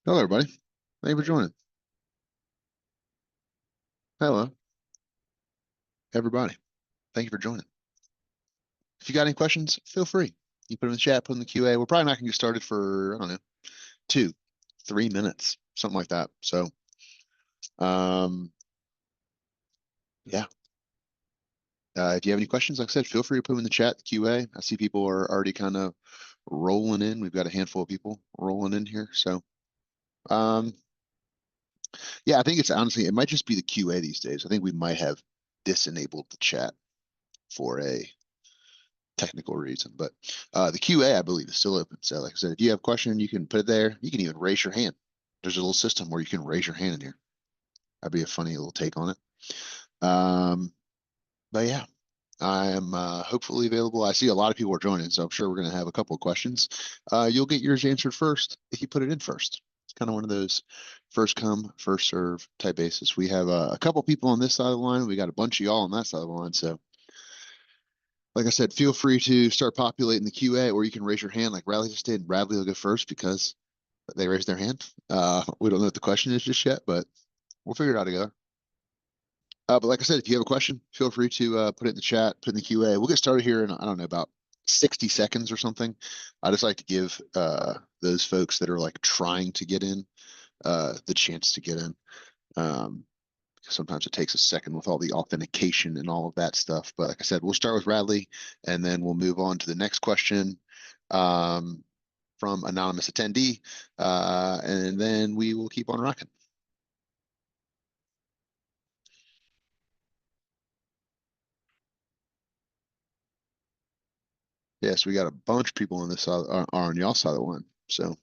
Hello, everybody. Thank you for joining. Hello, everybody. Thank you for joining. If you got any questions, feel free. You put them in the chat, put them in the QA. We're probably not going to get started for, I don't know, 2, 3 minutes, something like that. So, um, yeah. If you have any questions, like I said, feel free to put them in the chat, the QA. I see people are already kind of rolling in. We've got a handful of people rolling in here. So, um, yeah, I think it's honestly, it might just be the QA these days. I think we might have disenabled the chat for a technical reason. But the QA, I believe, is still open. So, like I said, if you have a question, you can put it there. You can even raise your hand. There's a little system where you can raise your hand in here. That'd be a funny little take on it. But yeah, I am hopefully available. I see a lot of people are joining, so I'm sure we're going to have a couple of questions. You'll get yours answered first if you put it in first. It's kind of one of those first come, first serve type basis. We have a couple people on this side of the line. We got a bunch of y'all on that side of the line. So like I said, feel free to start populating the QA, or you can raise your hand like Bradley just did. Bradley will go first because they raised their hand. We don't know what the question is just yet, but we'll figure it out together. But like I said, if you have a question, feel free to put it in the chat, put it in the QA. We'll get started here in, I don't know, about 60 seconds or something. I just like to give those folks that are like trying to get in the chance to get in. Sometimes it takes a second with all the authentication and all of that stuff. But like I said, we'll start with Radley and then we'll move on to the next question from anonymous attendee. And then we will keep on rocking. Yes, we got a bunch of people on this side, are on y'all side of the one. So,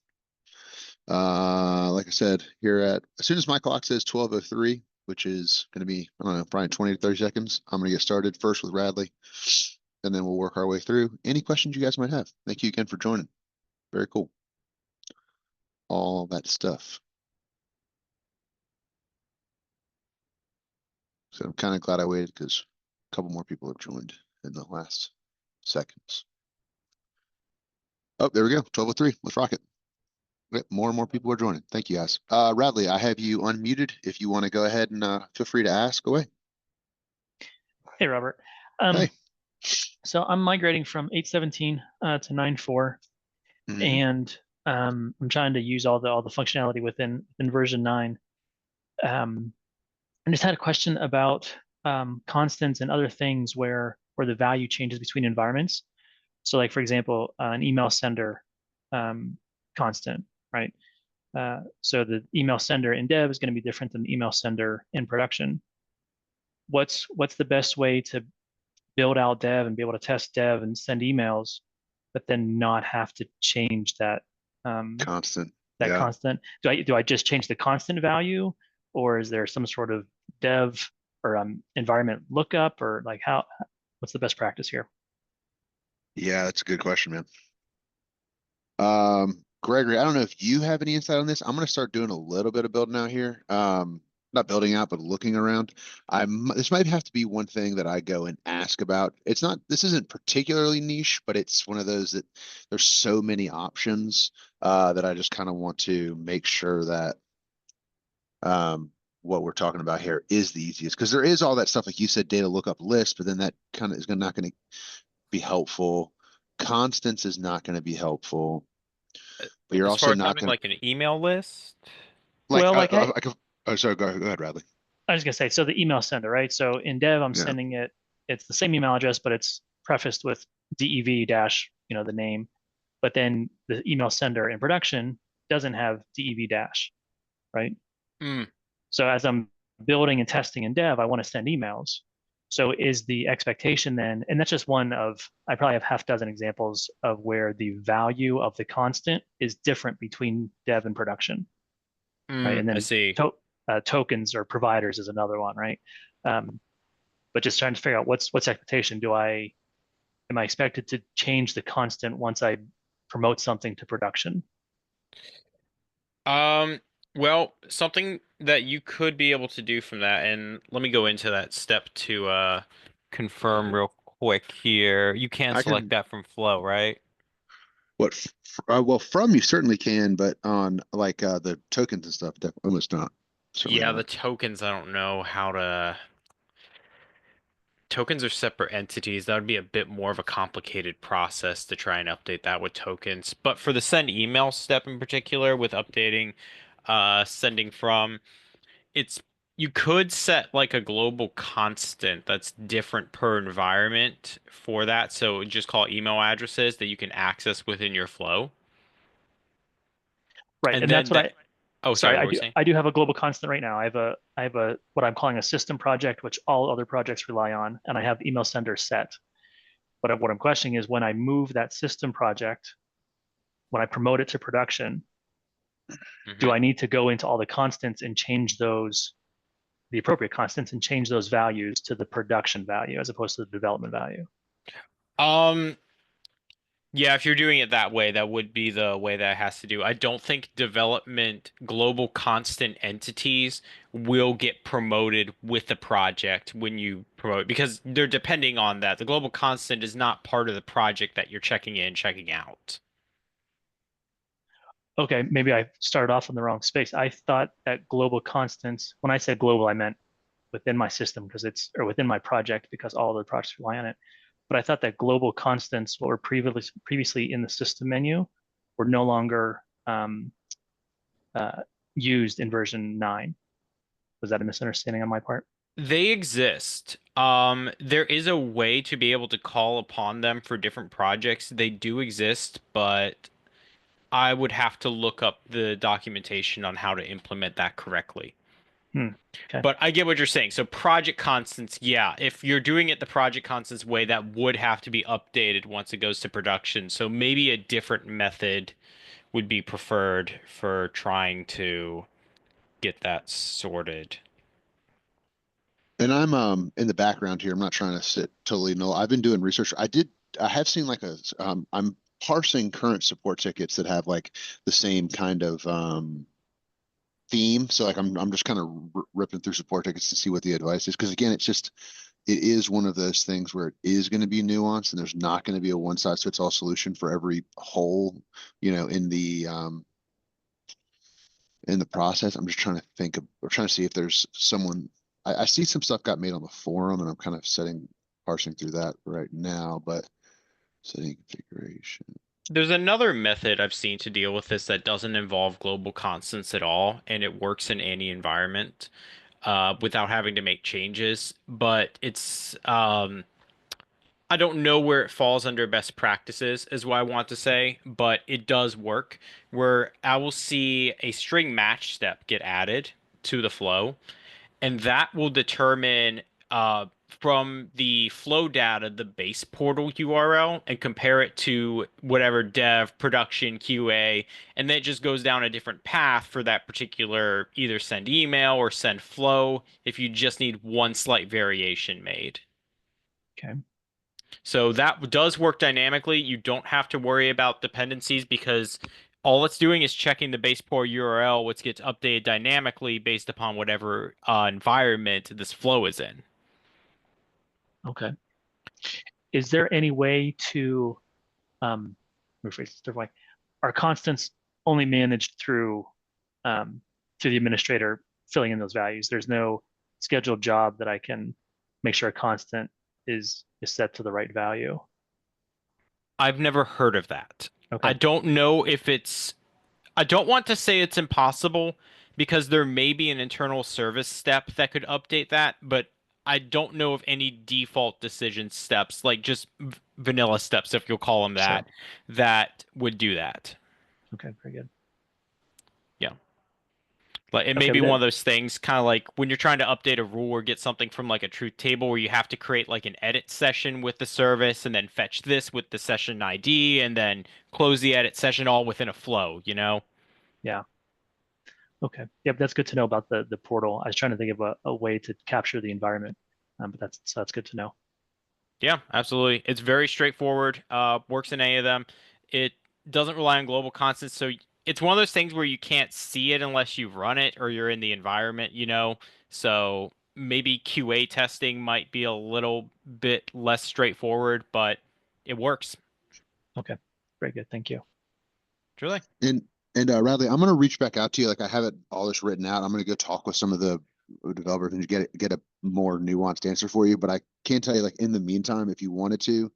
like I said, here at as soon as my clock says 12:03, which is going to be, I don't know, probably 20 to 30 seconds, I'm going to get started first with Radley, and then we'll work our way through any questions you guys might have. Thank you again for joining. Very cool. All that stuff. So I'm kind of glad I waited because a couple more people have joined in the last seconds. Oh, there we go. 12:03. Let's rock it. Yep, more and more people are joining. Thank you, guys. Radley, I have you unmuted. If you want to go ahead and feel free to ask away. Hey, Robert. Hey. So I'm migrating from 8.17 to 9.4, and I'm trying to use all the functionality within version 9. I just had a question about constants and other things where the value changes between environments. So, like for example, an email sender constant, right? So the email sender in dev is going to be different than the email sender in production. What's the best way to build out dev and be able to test dev and send emails, but then not have to change that Constant. that Yeah. constant? Do I just change the constant value, or is there some sort of dev or environment lookup, or like what's the best practice here? Yeah, that's a good question, man. Gregory, I don't know if you have any insight on this. I'm going to start doing a little bit of building out here. Not building out, but looking around. This might have to be one thing that I go and ask about. This isn't particularly niche, but it's one of those that there's so many options that I just kind of want to make sure that what we're talking about here is the easiest, because there is all that stuff like you said, data lookup list, but then that kind of is not going to be helpful. Constants is not going to be helpful, but you're As also far as not having going to like an email list. like. Well, like Oh, sorry. Go ahead, Radley. I was gonna say, so the email sender, right? So in dev, I'm Yeah. sending it. It's the same email address, but it's prefaced with dev dash, the name. But then the email sender in production doesn't have dev dash, right? Mm. So as I'm building and testing in dev, I want to send emails. So is the expectation then, and that's just one of, I probably have half dozen examples of where the value of the constant is different between dev and production, right? And I then see. tokens or providers is another one, right? But just trying to figure out what's expectation. Am I expected to change the constant once I promote something to production? Well, something that you could be able to do from that, and let me go into that step to confirm real quick here. You can I select can. that from flow, right? Well, from you certainly can, but on like the tokens and stuff, definitely almost not. Certainly Yeah, the not. tokens, I don't know how to. Tokens are separate entities. That would be a bit more of a complicated process to try and update that with tokens. But for the send email step in particular, with updating, sending from, it's you could set like a global constant that's different per environment for that. So just call it email addresses that you can access within your flow. Right. And And that's then what that, I, oh, sorry, sorry, what were you saying? I do have a global constant right now. I have a, what I'm calling a system project, which all other projects rely on. And I have email sender set. But what I'm questioning is when I move that system project, when I promote it to production, do Hmm. I need to go into all the constants and change those, the appropriate constants and change those values to the production value as opposed to the development value? Um, Yeah, if you're doing it that way, that would be the way that it has to do. I don't think development global constant entities will get promoted with the project when you promote because they're depending on that. The global constant is not part of the project that you're checking in, checking out. Okay, maybe I started off in the wrong space. I thought that global constants, when I said global, I meant within my system because it's, or within my project because all the projects rely on it. But I thought that global constants, what were previously in the system menu, were no longer uh, used in version 9. Was that a misunderstanding on my part? They exist. There is a way to be able to call upon them for different projects. They do exist, but I would have to look up the documentation on how to implement that correctly. Hmm. Okay. But I get what you're saying. So project constants, yeah, if you're doing it the project constants way, that would have to be updated once it goes to production. So maybe a different method would be preferred for trying to get that sorted. And I'm in the background here. I'm not trying to sit totally no. I've been doing research. I have seen like I'm parsing current support tickets that have like the same kind of theme. So like I'm just kind of ripping through support tickets to see what the advice is because again, it is one of those things where it is going to be nuanced and there's not going to be a one size fits all solution for every hole, in the process. I'm just trying to think of or trying to see if there's someone. I see some stuff got made on the forum, and I'm kind of parsing through that right now. But setting configuration. There's another method I've seen to deal with this that doesn't involve global constants at all, and it works in any environment without having to make changes. But I don't know where it falls under best practices, is what I want to say, but it does work where I will see a string match step get added to the flow, and that will determine from the flow data the base portal URL and compare it to whatever dev, production, QA, and then it just goes down a different path for that particular either send email or send flow if you just need one slight variation made. Okay. So that does work dynamically. You don't have to worry about dependencies because all it's doing is checking the base port URL, which gets updated dynamically based upon whatever environment this flow is in. Okay. Is there any way to rephrase this different way? Are constants only managed through the administrator filling in those values? There's no scheduled job that I can make sure a constant is set to the right value. I've never heard of that. I Okay. don't know if it's, I don't want to say it's impossible because there may be an internal service step that could update that, but I don't know of any default decision steps, like just vanilla steps, if you'll call them Sure. that, that would do that. Okay. Very good. Yeah. Like it may Okay. be But one that, of those things, kind of like when you're trying to update a rule or get something from like a truth table where you have to create like an edit session with the service and then fetch this with the session ID and then close the edit session all within a flow, you know? yeah. Okay. Yep. That's good to know about the portal. I was trying to think of a way to capture the environment, but that's good to know. Yeah, absolutely. It's very straightforward. Works in any of them. It doesn't rely on global constants, so it's one of those things where you can't see it unless you run it or you're in the environment, you know. So maybe QA testing might be a little bit less straightforward, but it works. Okay. Very good. Thank you. Truly. And Radley, I'm gonna reach back out to you. Like I have it all this written out. I'm gonna go talk with some of the developers and get a more nuanced answer for you. But I can tell you, like in the meantime, if you wanted to,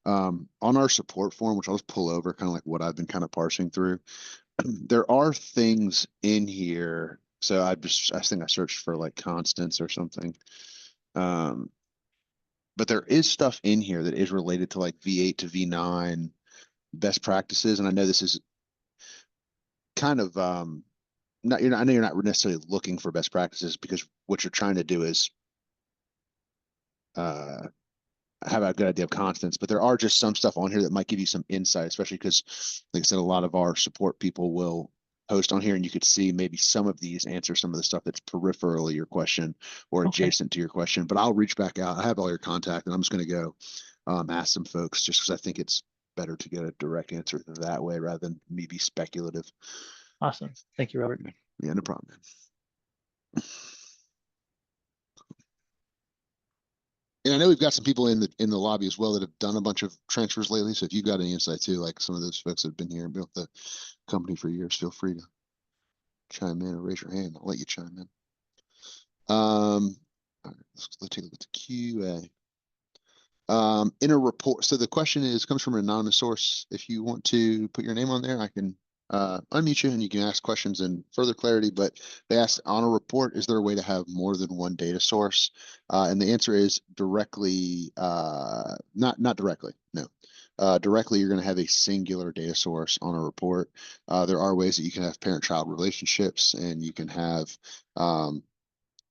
on our support form, which I'll just pull over, kind of like what I've been kind of parsing through, there are things in here. So I think I searched for like constants or something. But there is stuff in here that is related to like V8 to V9 best practices. And I know this is kind of not I know you're not necessarily looking for best practices because what you're trying to do is uh have a good idea of constants, but there are just some stuff on here that might give you some insight, especially because, like I said, a lot of our support people will post on here, and you could see maybe some of these answer some of the stuff that's peripherally your question or Okay. adjacent to your question. But I'll reach back out. I have all your contact, and I'm just going to go ask some folks just because I think it's better to get a direct answer that way rather than me be speculative. Awesome. Thank you, Robert. Yeah, no problem, man. And I know we've got some people in the lobby as well that have done a bunch of transfers lately. So if you've got any insight too, like some of those folks that have been here and built the company for years, feel free to chime in or raise your hand. I'll let you chime in. All right, let's take a look at the QA. In a report. So the question comes from an anonymous source. If you want to put your name on there, I can unmute you and you can ask questions and further clarity. But they asked on a report, is there a way to have more than one data source? And the answer is directly, not directly, no. Directly, you're going to have a singular data source on a report. There are ways that you can have parent-child relationships and you can have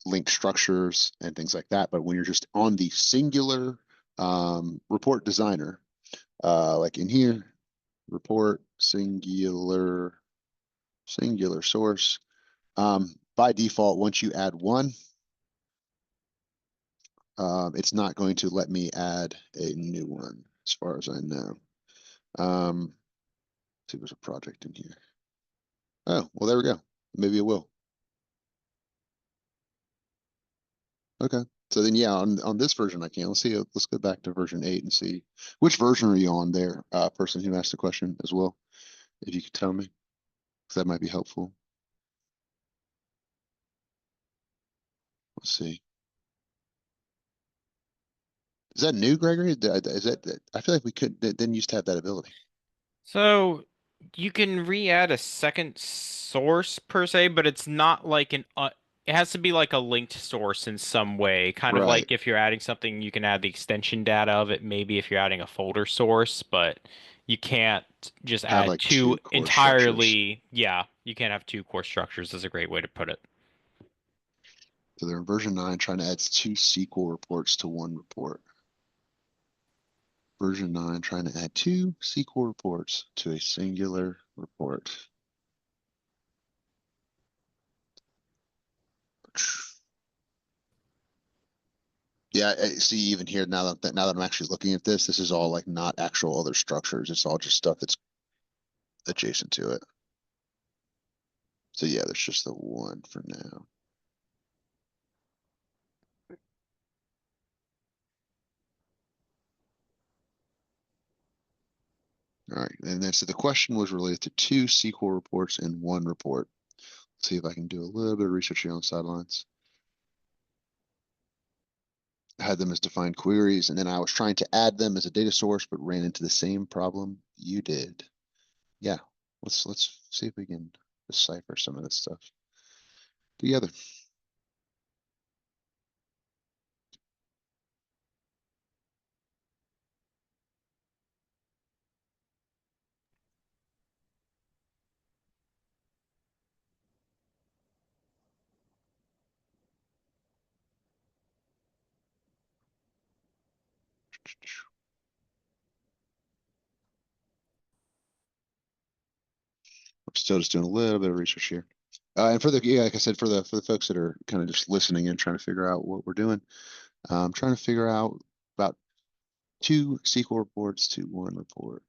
linked structures and things like that. But when you're just on the singular report designer, like in here, report singular source. By default, once you add one, it's not going to let me add a new one, as far as I know. See, there's a project in here. Oh, well, there we go. Maybe it will. Okay. So then, yeah, on this version, I can. Let's see. Let's go back to version 8 and see which version are you on there, person who asked the question as well. If you could tell me, because that might be helpful. Let's see. Is that new, Gregory? Is that? I feel like we didn't used to have that ability. So you can re-add a second source per se, but it's not like it has to be like a linked source in some way. Kind of Right. like if you're adding something, you can add the extension data of it, maybe if you're adding a folder source, but you can't just Have add like two two core structures. entirely, yeah, you can't have two core structures is a great way to put it. So they're in version 9 trying to add 2 SQL reports to one report. Version 9 trying to add 2 SQL reports to a singular report. Yeah, I see even here now that I'm actually looking at this is all like not actual other structures. It's all just stuff that's adjacent to it. So yeah, there's just the one for now. All right, and then so the question was related to 2 SQL reports and one report. Let's see if I can do a little bit of research here on the sidelines. I had them as defined queries, and then I was trying to add them as a data source, but ran into the same problem you did. Yeah, let's see if we can decipher some of this stuff together. I'm still just doing a little bit of research here. And for like I said, for the folks that are kind of just listening and trying to figure out what we're doing, I'm trying to figure out about 2 SQL reports to one report.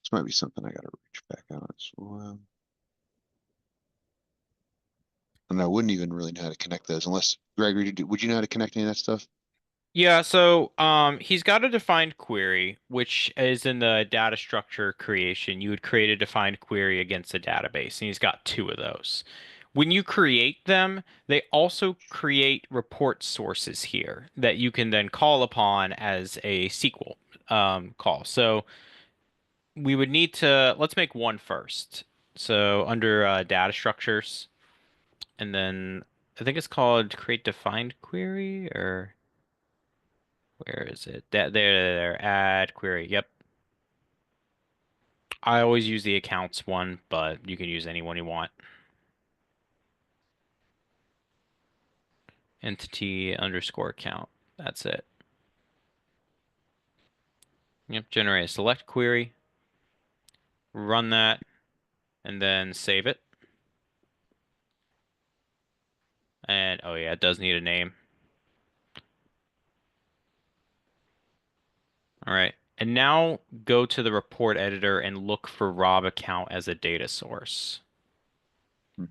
This might be something I got to reach back out as well. And I wouldn't even really know how to connect those unless, Gregory, would you know how to connect any of that stuff? Yeah, so he's got a defined query, which is in the data structure creation. You would create a defined query against a database, and he's got two of those. When you create them, they also create report sources here that you can then call upon as a SQL call. So we would need to, let's make one first. So under data structures, and then I think it's called create defined query, or where is it? There, add query. Yep. I always use the accounts one, but you can use any one you want. Entity underscore account. That's it. Yep. Generate a select query, run that, and then save it. And oh yeah, it does need a name. All right. And now go to the report editor and look for Rob account as a data source. Hmm.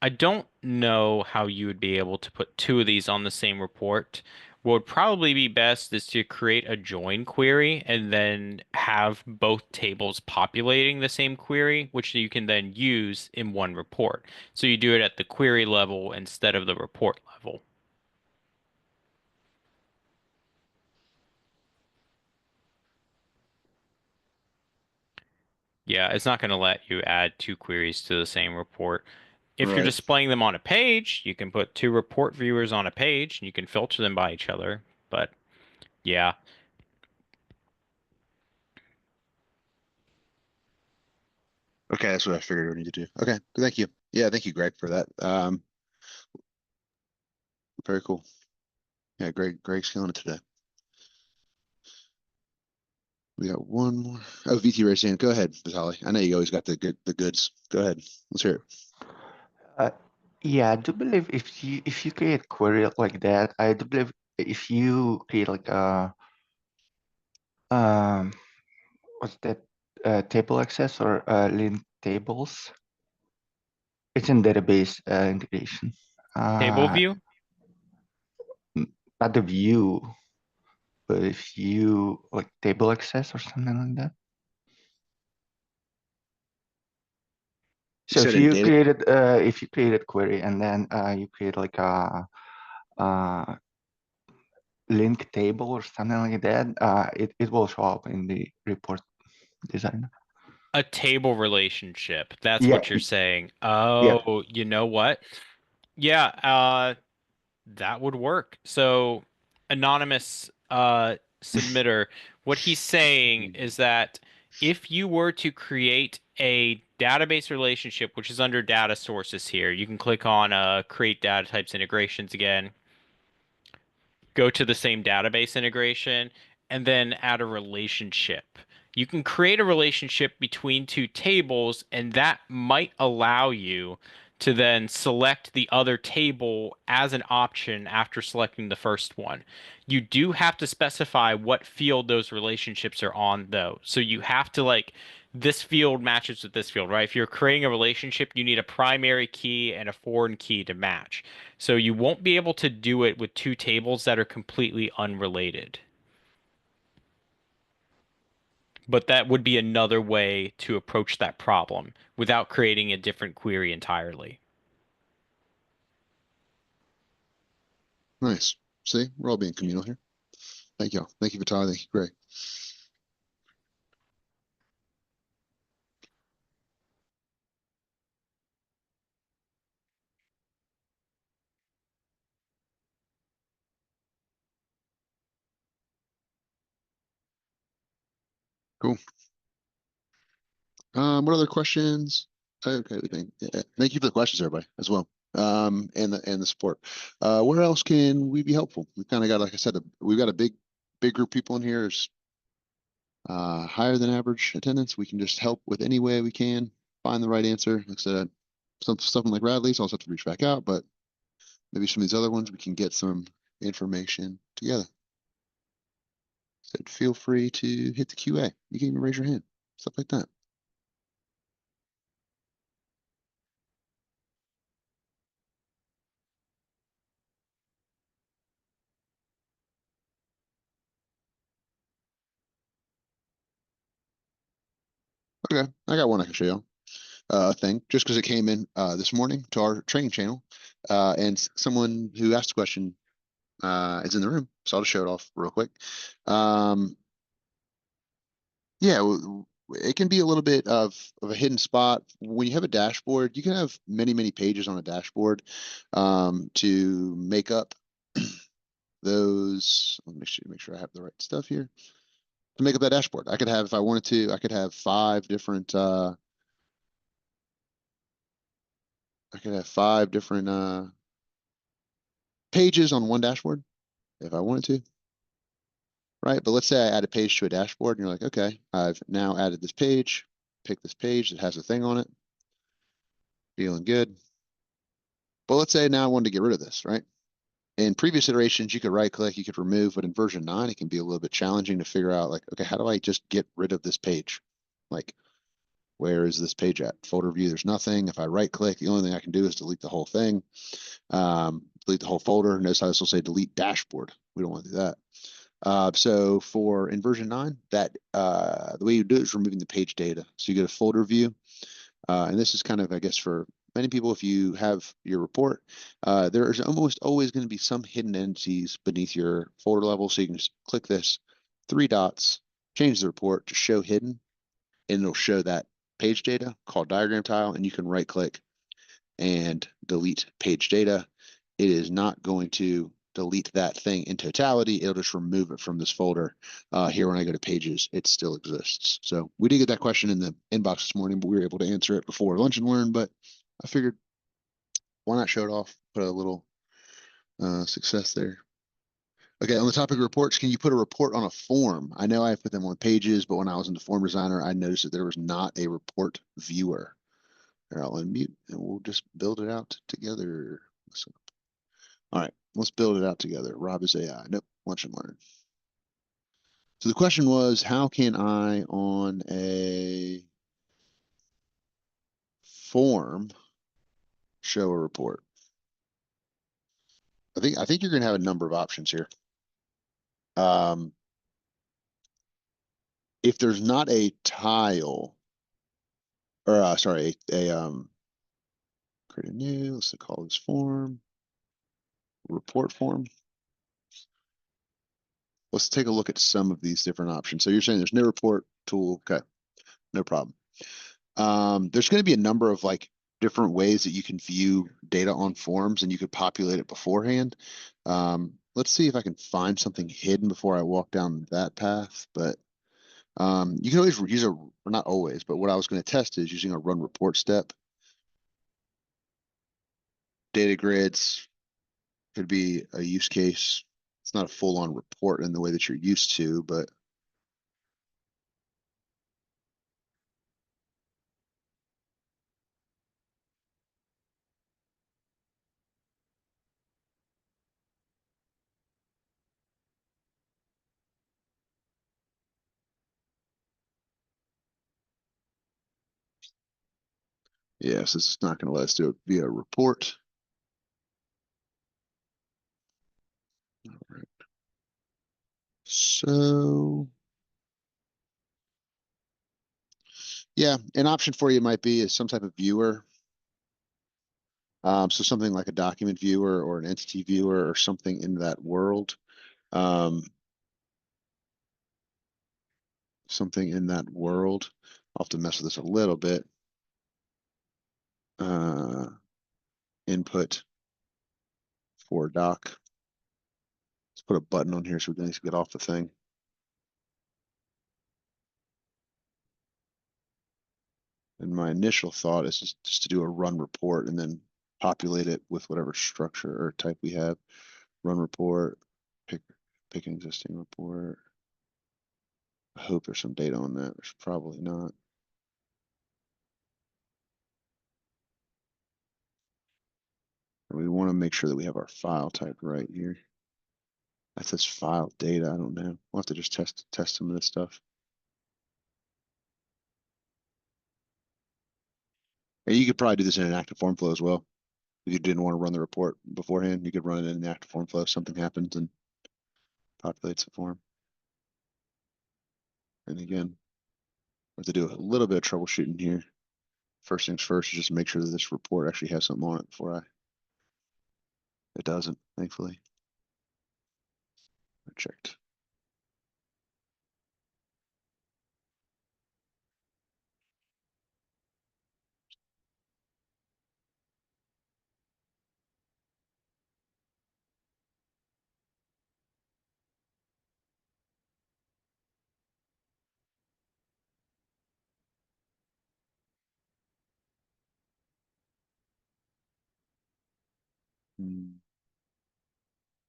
I don't know how you would be able to put two of these on the same report. What would probably be best is to create a join query and then have both tables populating the same query, which you can then use in one report. So you do it at the query level instead of the report level. Yeah, it's not going to let you add two queries to the same report. If you're Right. displaying them on a page, you can put two report viewers on a page and you can filter them by each other. But yeah, Okay, that's what I figured we need to do. Okay, thank you. Yeah, thank you, Greg, for that. Very cool. Yeah, Greg's killing it today. We got one more. Oh, VT Racing. Go ahead, Vitaly. I know you always got the goods. Go ahead. Let's hear it. Uh, yeah, I do believe if you create query like that, I do believe if you create like um what's that table access or link tables, it's in database integration. table Uh, view. Not the view, but if you like table access or something like that. You So said in data. if you created query and then you create like a link table or something like that, it will show up in the report design. A table relationship. That's Yeah, what you're saying. yeah. Oh, you know what? Yeah, that would work. So, anonymous submitter, what he's saying is that if you were to create a database relationship, which is under data sources here, you can click on create data types integrations again, go to the same database integration, and then add a relationship. You can create a relationship between two tables, and that might allow you to then select the other table as an option after selecting the first one. You do have to specify what field those relationships are on, though. So you have to like this field matches with this field, right? If you're creating a relationship, you need a primary key and a foreign key to match. So you won't be able to do it with two tables that are completely unrelated. But that would be another way to approach that problem without creating a different query entirely. Nice. See, we're all being communal here. Thank y'all. Thank you, Vitaly. Thank you, Greg. Cool. What other questions? Okay, thank you for the questions, everybody, as well. And the support. Where else can we be helpful? We've kind of got, like I said, we've got a big group of people in here. There's higher than average attendance. We can just help with any way we can find the right answer. Like I said, something like Radley's, I'll have to reach back out, but maybe some of these other ones we can get some information together. Said feel free to hit the QA. You can even raise your hand, stuff like that. Okay, I got one I can show you. A thing just because it came in this morning to our training channel, and someone who asked a question is in the room, so I'll just show it off real quick. Yeah, it can be a little bit of a hidden spot when you have a dashboard. You can have many pages on a dashboard to make up those. Let me make sure I have the right stuff here to make up that dashboard. I could have, if I wanted to, I could have 5 different. I could have 5 different pages on one dashboard if I wanted to, right? But let's say I add a page to a dashboard and you're like, okay, I've now added this page, pick this page that has a thing on it, feeling good. But let's say now I wanted to get rid of this, right? In previous iterations, you could right click, you could remove, but in version 9, it can be a little bit challenging to figure out like, okay, how do I just get rid of this page? Like, where is this page at? Folder view, there's nothing. If I right click, the only thing I can do is delete the whole thing, delete the whole folder. Notice how this will say delete dashboard. We don't want to do that. So for in version 9, that the way you do it is removing the page data. So you get a folder view, and this is kind of, I guess, for many people, if you have your report, there is almost always going to be some hidden entities beneath your folder level. So you can just click this 3 dots, change the report to show hidden, and it'll show that page data called diagram tile, and you can right click and delete page data. It is not going to delete that thing in totality. It'll just remove it from this folder. Here, when I go to pages, it still exists. So we did get that question in the inbox this morning, but we were able to answer it before lunch and learn. But I figured, why not show it off? Put a little success there. Okay, on the topic of reports, can you put a report on a form? I know I put them on pages, but when I was in the form designer, I noticed that there was not a report viewer. Here, I'll unmute and we'll just build it out together. All right, let's build it out together. Rob is AI. Nope, lunch and learn. So the question was, how can I on a form show a report? I think you're going to have a number of options here. If there's not a tile, or sorry, create a new, let's call this form, report form. Let's take a look at some of these different options. So you're saying there's no report tool. Okay, no problem. There's going to be a number of like different ways that you can view data on forms, and you could populate it beforehand. Let's see if I can find something hidden before I walk down that path. But you can always use or not always, but what I was going to test is using a run report step. Data grids could be a use case. It's not a full-on report in the way that you're used to, but yes, it's not going to let us do it via report. All right. So yeah, an option for you might be is some type of viewer. So something like a document viewer or an entity viewer or something in that world. Something in that world. I'll have to mess with this a little bit. Input for doc. Let's put a button on here so we can get off the thing. And my initial thought is just to do a run report and then populate it with whatever structure or type we have. Run report, pick an existing report. I hope there's some data on that. There's probably not. And we want to make sure that we have our file type right here. That says file data. I don't know. We'll have to just test some of this stuff. And you could probably do this in an active form flow as well. If you didn't want to run the report beforehand, you could run it in the active form flow. If something happens and populates the form. And again, have to do a little bit of troubleshooting here. First things first is just make sure that this report actually has something on it before it doesn't, thankfully. I checked.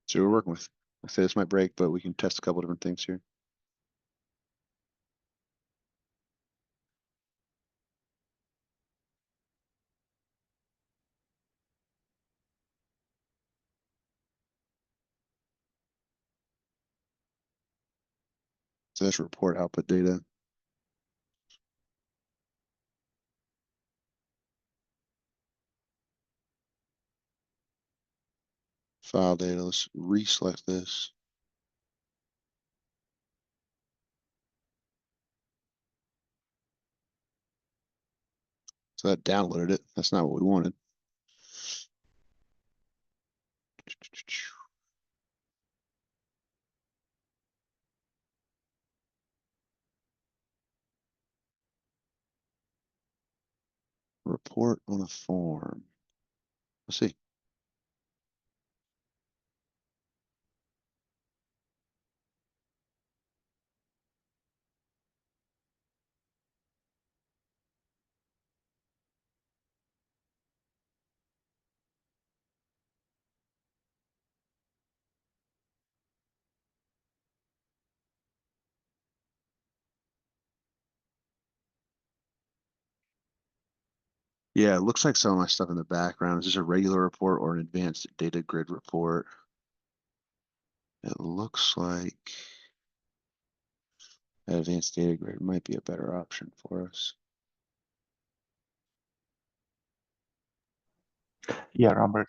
So we're working with. I say this might break, but we can test a couple different things here. So that's report output data. File data. Let's reselect this. So that downloaded it. That's not what we wanted. Report on a form. Let's see. Yeah, it looks like some of my stuff in the background. Is this a regular report or an advanced data grid report? It looks like an advanced data grid might be a better option for us. Yeah, Robert.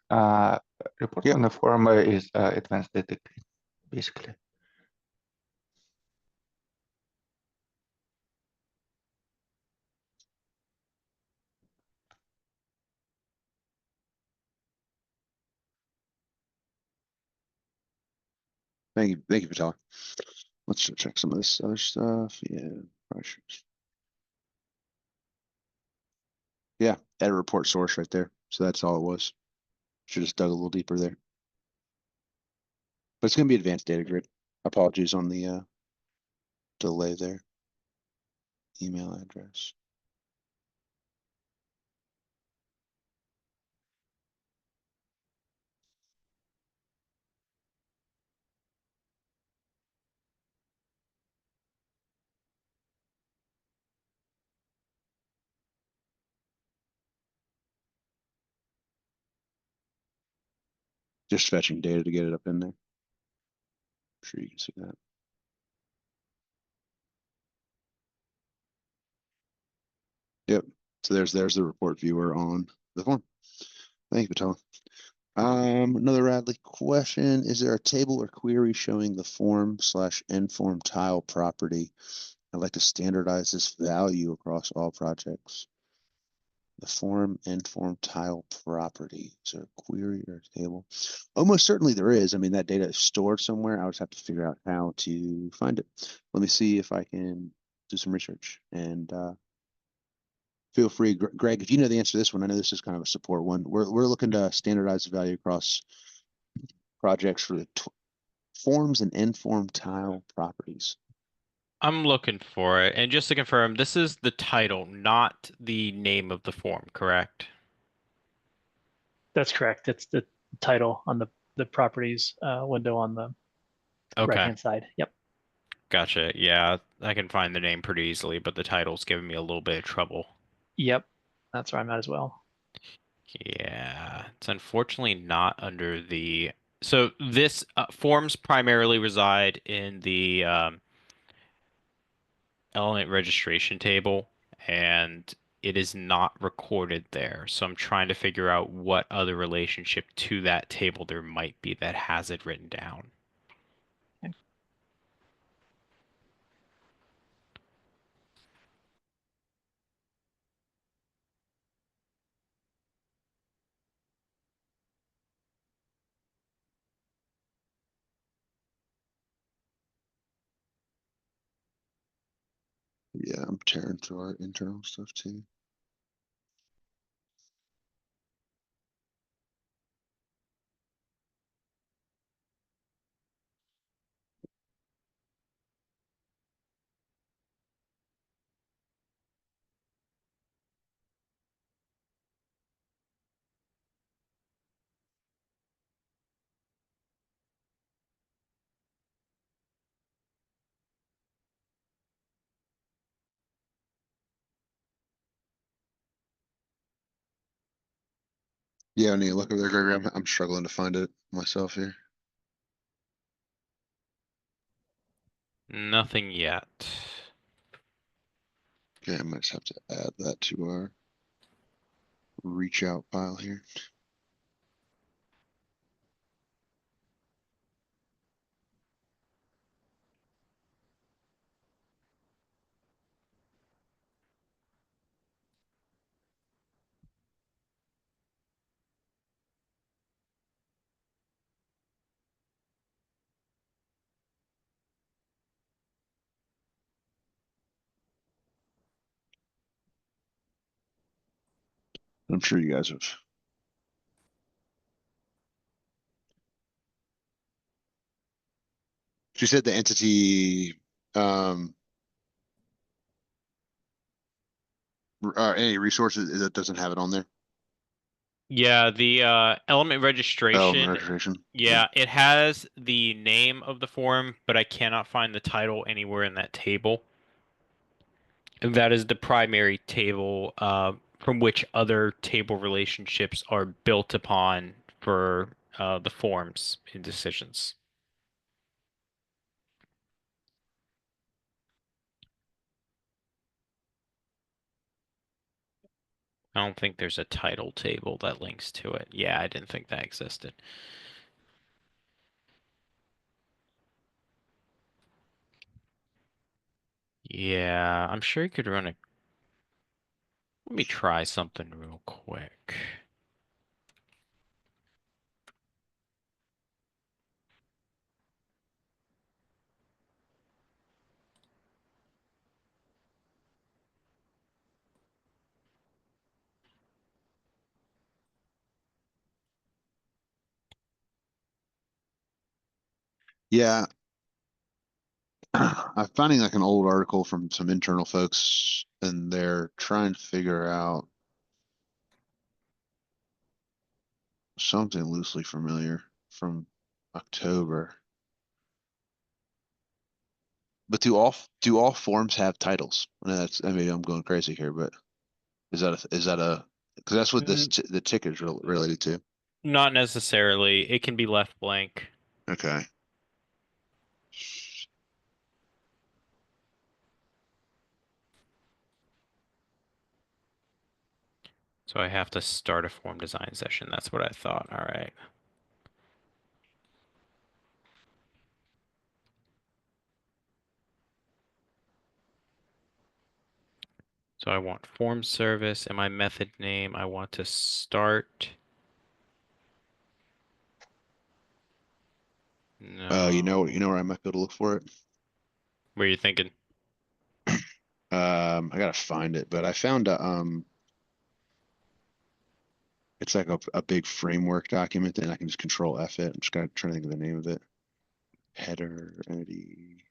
Report Yep. on the form is advanced data grid, basically. Thank you, Vitaly. Let's check some of this other stuff. Yeah, probably should. Yeah, edit report source right there. So that's all it was. Should have just dug a little deeper there. But it's gonna be advanced data grid. Apologies on the delay there. Email address. Just fetching data to get it up in there. I'm sure you can see that. Yep. So there's the report viewer on the form. Thank you, Vitaly. Another Radley question. Is there a table or query showing the form/end form tile property? I'd like to standardize this value across all projects. The form end form tile property. Is there a query or a table? Almost certainly there is. I mean, that data is stored somewhere. I would just have to figure out how to find it. Let me see if I can do some research and feel free, Greg, if you know the answer to this one. I know this is kind of a support one. We're looking to standardize the value across projects for the forms and end form tile properties. I'm looking for it. And just to confirm, this is the title, not the name of the form, correct? That's correct. It's the title on the properties window on the Okay, right-hand side. Yep. gotcha. Yeah, I can find the name pretty easily, but the title's giving me a little bit of trouble. Yep. That's where I'm at as well. Yeah, it's unfortunately not under the. So this forms primarily reside in the element registration table, and it is not recorded there. So I'm trying to figure out what other relationship to that table there might be that has it written down. Okay. Yeah, I'm tearing through our internal stuff too. Yeah, I need to look over there, Gregory. I'm struggling to find it myself here. Nothing yet. Okay, I might just have to add that to our reach out pile here. I'm sure you guys have. She said the entity, any resources that doesn't have it on there. Yeah, the element Oh, registration. registration. Yeah, it has the name of the form, but I cannot find the title anywhere in that table. And that is the primary table from which other table relationships are built upon for the forms and decisions. I don't think there's a title table that links to it. Yeah, I didn't think that existed. Yeah, I'm sure you could run a. Let me try something real quick. Yeah, I'm finding like an old article from some internal folks, and they're trying to figure out something loosely familiar from October. But do all forms have titles? I mean, I'm going crazy here, but is that a because that's what N- the ticket is related to. Not necessarily. It can be left blank. Okay. So I have to start a form design session. That's what I thought. All right. So I want form service and my method name. I want to start. No. You know where I might be able to look for it. What are you thinking? I gotta find it, but I found it's like a big framework document, and I can just control F it. I'm just trying to think of the name of it. Header entity.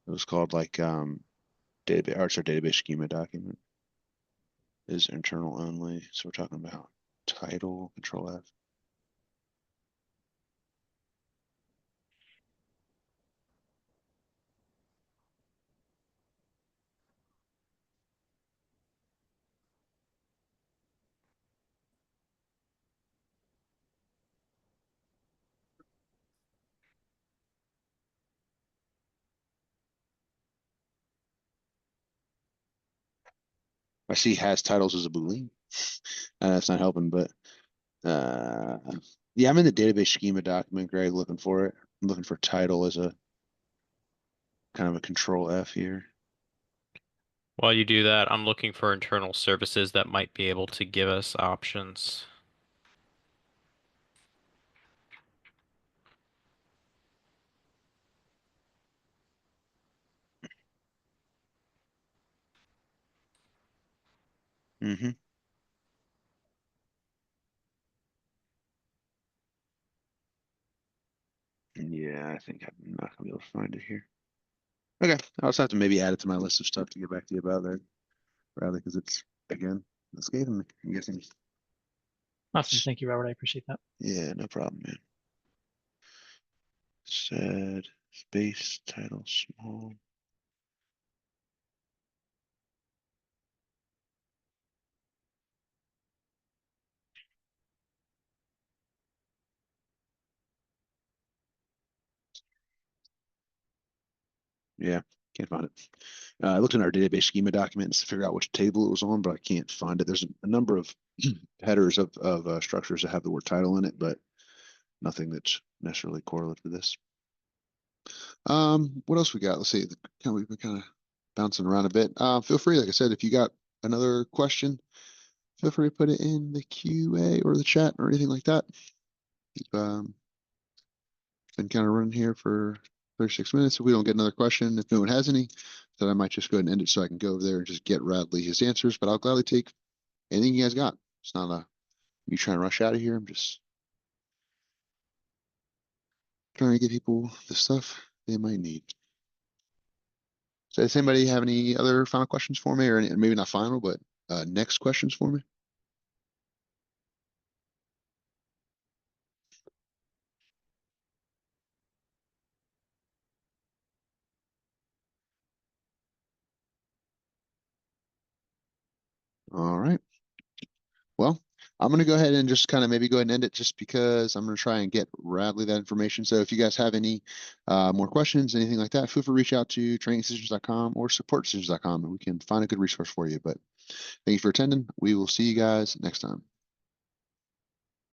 It was called like database or it's our database schema document is internal only. So we're talking about title, control F. I see has titles as a Boolean. That's not helping, but uh, yeah, I'm in the database schema document, Greg, looking for it. I'm looking for title as a kind of a control F here. While you do that, I'm looking for internal services that might be able to give us options. Mm-hmm. Yeah, I think I'm not gonna be able to find it here. Okay, I'll also have to maybe add it to my list of stuff to get back to you about there, rather, because it's again, it's getting me. I'm guessing. Awesome. Thank you, Robert. I appreciate that. Yeah, no problem, man. Said space title small. Yeah, can't find it. I looked in our database schema documents to figure out which table it was on, but I can't find it. There's a number of headers of structures that have the word title in it, but nothing that's necessarily correlated to this. What else we got? Let's see. We've been kind of bouncing around a bit. Feel free, like I said, if you got another question, feel free to put it in the QA or the chat or anything like that. Been kind of running here for 36 minutes. If we don't get another question, if no one has any, then I might just go ahead and end it so I can go over there and just get Radley his answers. But I'll gladly take anything you guys got. It's not me trying to rush out of here. I'm just trying to get people the stuff they might need. So does anybody have any other final questions for me, or maybe not final, but next questions for me? All right. Well, I'm going to go ahead and just kind of maybe go ahead and end it just because I'm going to try and get Radley that information. So if you guys have any more questions, anything like that, feel free to reach out to trainingdecisions.com or supportdecisions.com and we can find a good resource for you. But thank you for attending. We will see you guys next time.